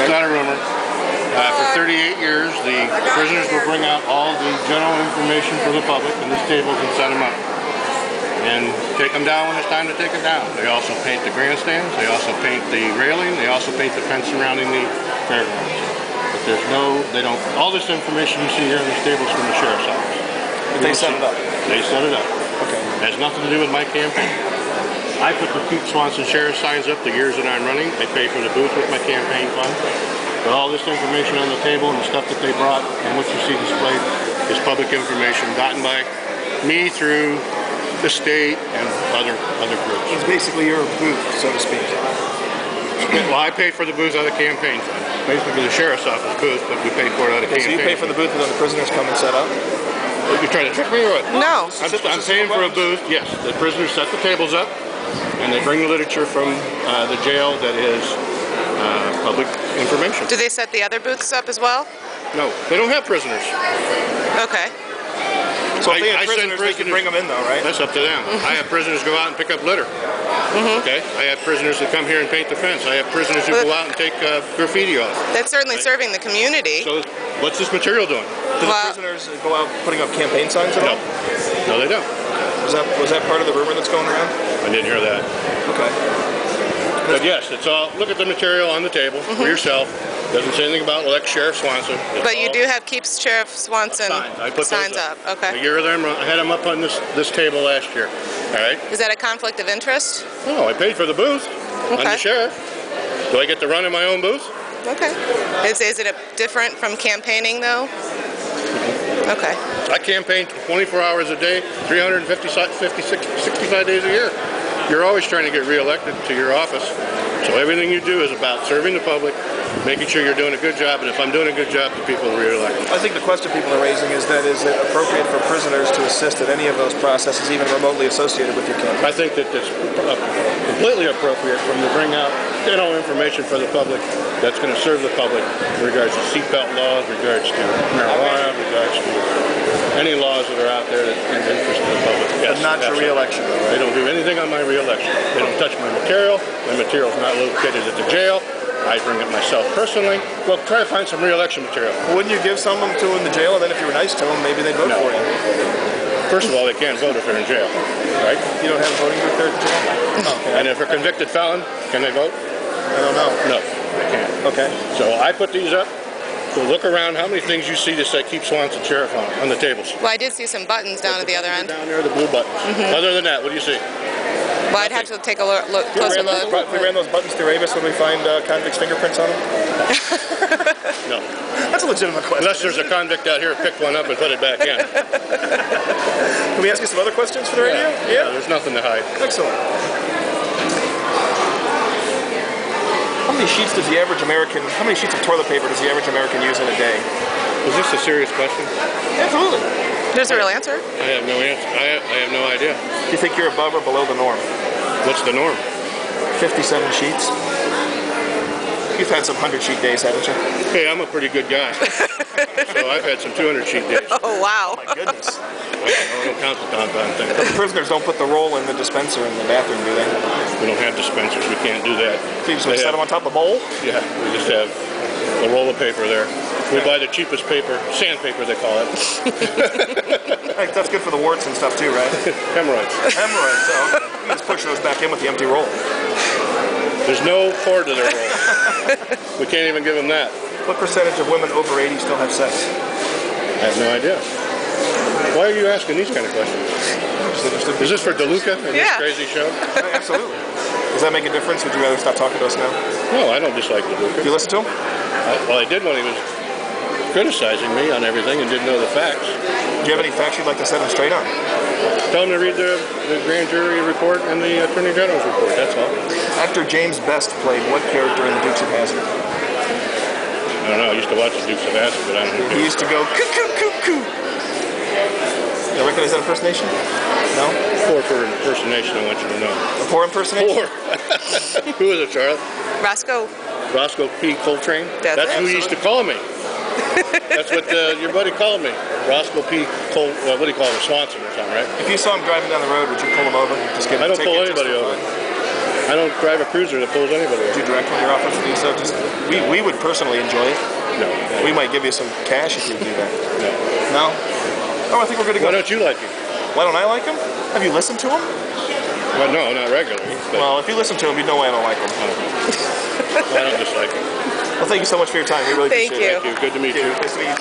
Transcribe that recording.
It's not a rumor. For 38 years, the prisoners will bring out all the general information for the public in these tables and set them up. And take them down when it's time to take them down. They also paint the grandstands, they also paint the railing, they also paint the fence surrounding the fairgrounds. But there's no, they don't, all this information you see here in these tables from the sheriff's office. But they set it up? They set it up. Okay. It has nothing to do with my campaign. I put the Tim Swanson sheriff signs up the years that I'm running. I pay for the booth with my campaign fund. But all this information on the table and the stuff that they brought and what you see displayed is public information gotten by me through the state and other groups. It's basically your booth, so to speak. Well, I pay for the booth out of campaign fund. Basically the sheriff's office booth, but we pay for it out of campaign. So you pay for the booth and then the prisoners come and set up? You're trying to trick me or what? No. I'm paying for a booth, yes. The prisoners set the tables up and they bring the literature from the jail that is public information. Do they set the other booths up as well? No, they don't have prisoners. Okay. So if they had prisoners, they can bring them in though, right? That's up to them. I have prisoners go out and pick up litter. Okay? I have prisoners that come here and paint the fence. I have prisoners who go out and take graffiti off. That's certainly serving the community. So what's this material doing? Do the prisoners go out putting up campaign signs at all? No, they don't. Was that part of the rumor that's going around? I didn't hear that. Okay. But yes, it's all, look at the material on the table for yourself. Doesn't say anything about elect Sheriff Swanson. But you do have Keep Sheriff Swanson signs up. Okay. A year of them, I had them up on this table last year. All right. Is that a conflict of interest? No, I paid for the booth. I'm the sheriff. Do I get to run in my own booth? Okay. Is it different from campaigning though? Okay. I campaign 24 hours a day, 65 days a year. You're always trying to get reelected to your office. So everything you do is about serving the public, making sure you're doing a good job, and if I'm doing a good job, the people will re-elect me. I think the question people are raising is it appropriate for prisoners to assist at any of those processes, even remotely associated with your campaign? I think that it's completely appropriate for them to bring out information for the public that's going to serve the public in regards to seatbelt laws, regards to marijuana, regards to any laws that are out there that are in interest of the public. Yes, but not your re-election. They don't do anything on my re-election. They don't touch my material. My material's not located at the jail. I bring it myself personally. Well, try to find some re-election material. Wouldn't you give some of them to in the jail, and then if you were nice to them, maybe they'd vote for you? First of all, they can't vote if they're in jail, right? You don't have a voting booth there at the jail? Okay. And if they're a convicted felon, can they vote? I don't know. No, they can't. Okay. So I put these up. So look around, how many things you see that say Keep Swanson Sheriff on the tables? Well, I did see some buttons down at the other end. Down there, the blue buttons. Other than that, what do you see? Well, I'd have to take a closer look. If we ran those buttons through Avis, would we find convicts' fingerprints on them? No. That's a legitimate question. Unless there's a convict out here, pick one up and put it back in. Can we ask you some other questions for the radio? Yeah, there's nothing to hide. Excellent. How many sheets of toilet paper does the average American use in a day? Is this a serious question? Absolutely. There's a real answer? I have no answer. I have no idea. Do you think you're above or below the norm? What's the norm? 57 sheets. You've had some 100-sheet days, haven't you? Hey, I'm a pretty good guy. So I've had some 200-sheet days. Oh, wow. Oh, my goodness. I don't count the doggone thing. The prisoners don't put the roll in the dispenser in the bathroom, do they? We don't have dispensers. We can't do that. So you just set them on top of the bowl? Yeah, we just have a roll of paper there. We buy the cheapest paper, sandpaper they call it. That's good for the warts and stuff too, right? Hemorrhoids. Hemorrhoids, so you just push those back in with the empty roll. There's no cord to their roll. We can't even give them that. What percentage of women over 80 still have sex? I have no idea. Why are you asking these kind of questions? Is this for DeLuca and this crazy show? Absolutely. Does that make a difference? Would you rather stop talking to us now? No, I don't dislike DeLuca. Do you listen to him? Well, I did when he was criticizing me on everything and didn't know the facts. Do you have any facts you'd like to set him straight on? Tell him to read the grand jury report and the Attorney General's report, that's all. Actor James Best played what character in The Dukes of Hazzard? I don't know, I used to watch The Dukes of Hazzard, but I don't know. He used to go, coo, coo, coo, coo. You recognize that impersonation? No? Poor for impersonation, I want you to know. A poor impersonation? Poor. Who is it, Charlotte? Roscoe P. Coltrane? That's who he used to call me. That's what your buddy called me. Roscoe P. what do you call him? Swanson or something, right? If you saw him driving down the road, would you pull him over? Just give him I don't pull anybody over. I don't drive a cruiser that pulls anybody. Would you direct when you're offering to do so? Just we would personally enjoy it. No. We might give you some cash if you do that. No. No? Oh, I think we're good to go. Why don't you like him? Why don't I like him? Have you listened to him? Well, no, not regularly. But Well, if you listen to him, you know why I don't like him. I don't dislike him. Well, thank you so much for your time. We really Thank appreciate it. you. Thank you. Good to meet you. Nice to meet you.